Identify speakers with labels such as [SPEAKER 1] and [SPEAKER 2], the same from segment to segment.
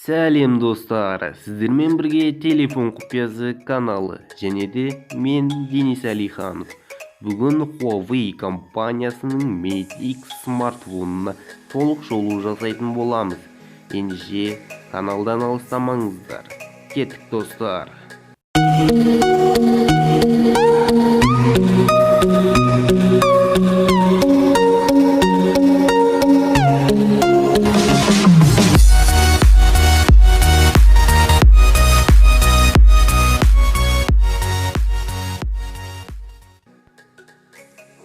[SPEAKER 1] Сәлем достар, сіздермен бірге телефон құпиясы каналы және де мен Денис Алиханов. Бүгін Huawei компаниясының Mate X смартфонына толық шолу жасайтын боламыз. Ендеше каналдан алыстамаңыздар. Кеттік достар.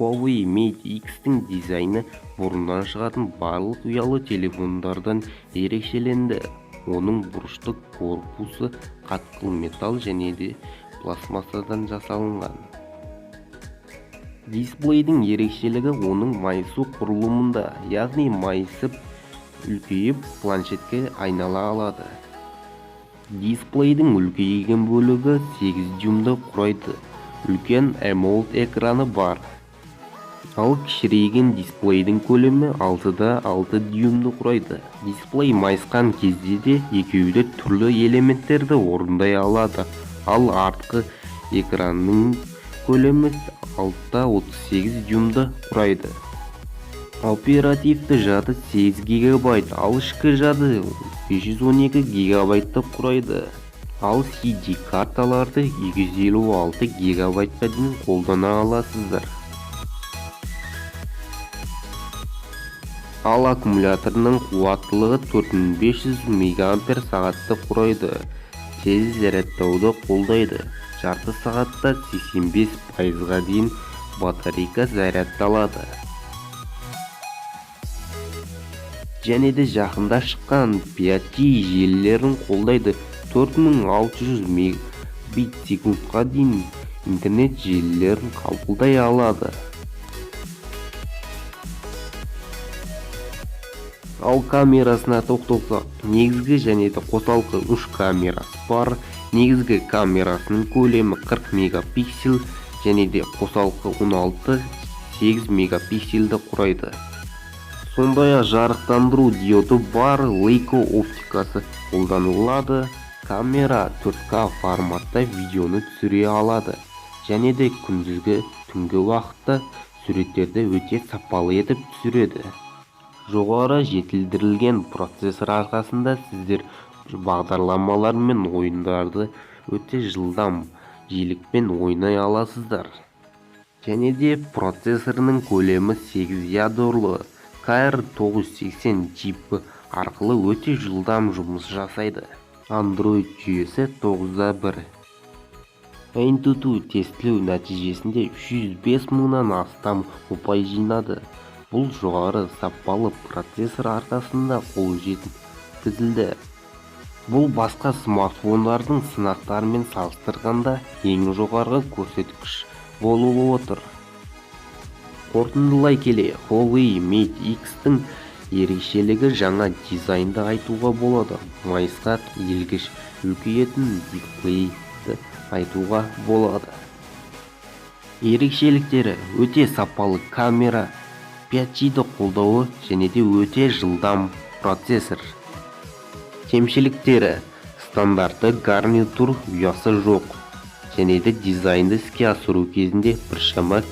[SPEAKER 1] Huawei Mate X-тің дизайны бұрыннан шығатын барлық ұялы телефондардан ерекшеленді. Оның бұрыштық корпусы қатқыл металл және де пластмассадан жасалынған. Дисплейдің ерекшелігі оның майысу құрылымында, яғни майысып үлкейіп планшетке айнала алады. Дисплейдің үлкейген бөлігі 8 дюймді құрайды. Үлкен AMOLED экраны бар. Ал кішірейген дисплейдің көлемі 6 дюймді құрайды. Дисплей майысқан кезде де екеуі түрлі элементтерді орындай алады. Ал артқы экранның көлемі 6,38 дюймді құрайды. Оперативті жады 8 гигабайт, ал ішкі жады 512 гигабайтты құрайды. Ал CD карталарды 256 гигабайтқа дейін қолдана аласыздар. Ал аккумуляторының қуаттылығы 4500 мАч құрайды. Тез зарядтауды қолдайды. Жарты сағатта 85%-ға дейін батарейка зарядталады. Және де жақында шыққан 5G желілерін қолдайды. 4600 мбит/секундқа дейін интернет желілерін қабылдай алады. Ал камерасына тоқталсақ, негізгі және де қосалқы 3 камерасы бар. Негізгі камерасының көлемі 40 мегапиксель және де қосалқы 16-8 мегапиксельді құрайды. Сондай-ақ жарықтандыру диоды бар Leica оптикасы қолданылады. Камера 4К форматта видеоны түсіре алады және де күндізгі түнгі уақытта суреттерді өте сапалы етіп түсіреді. Жоғары жетілдірілген процессор арқасында сіздер бағдарламалар мен ойындарды өте жылдам жиілікпен ойнай аласыздар. Және де процессорының көлемі 8 ядрлы KR980 чипі арқылы өте жылдам жұмыс жасайды. Android жүйесі 9.1. AnTuTu тестілеу нәтижесінде 305 мыңнан астам ұпай жинады. Бұл жоғары сапалы процессор арқасында қол жеткізілді. Бұл басқа смартфондардың сынақтарымен салыстырғанда ең жоғарғы көрсеткіш болып отыр. Қорытындылай келе, Huawei Mate X-тің ерекшелігі жаңа дизайнды айтуға болады. Майысқа иілгіш үлкейетін дисплейді айтуға болады. Ерекшеліктері өте сапалы камера, 5G-ді қолдауы және де өте жылдам процессор. Кемшіліктері: стандартты гарнитур ұясы жоқ және де дизайнды іске асыру кезінде біршама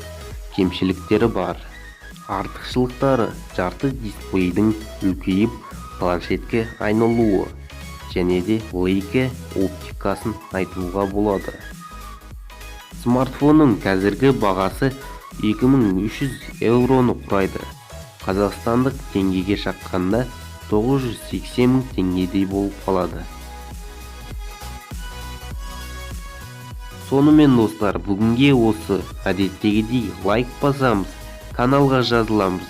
[SPEAKER 1] кемшіліктері бар. Артықшылықтары: жарты дисплейдің үлкейіп планшетке айналуы және де Leica оптикасын айтуға болады. Смартфонның қазіргі бағасы 2300 еуроны құрайды. Қазақстандық теңгеге шаққанда 980 мың теңгедей болып қалады. Сонымен достар, бүгінге осы. Әдеттегідей лайк басамыз, каналға жазыламыз.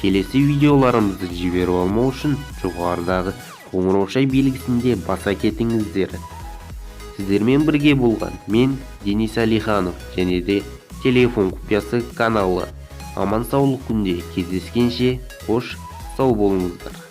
[SPEAKER 1] Келесі видеоларымызды жіберіп алмау үшін жоғарыдағы қоңырау белгісінде баса кетіңіздер. Сіздермен бірге болған мен Денис Алиханов және де телефон құпиясы каналы. Аман саулық күнде кездескенше қош сау болыңыздар.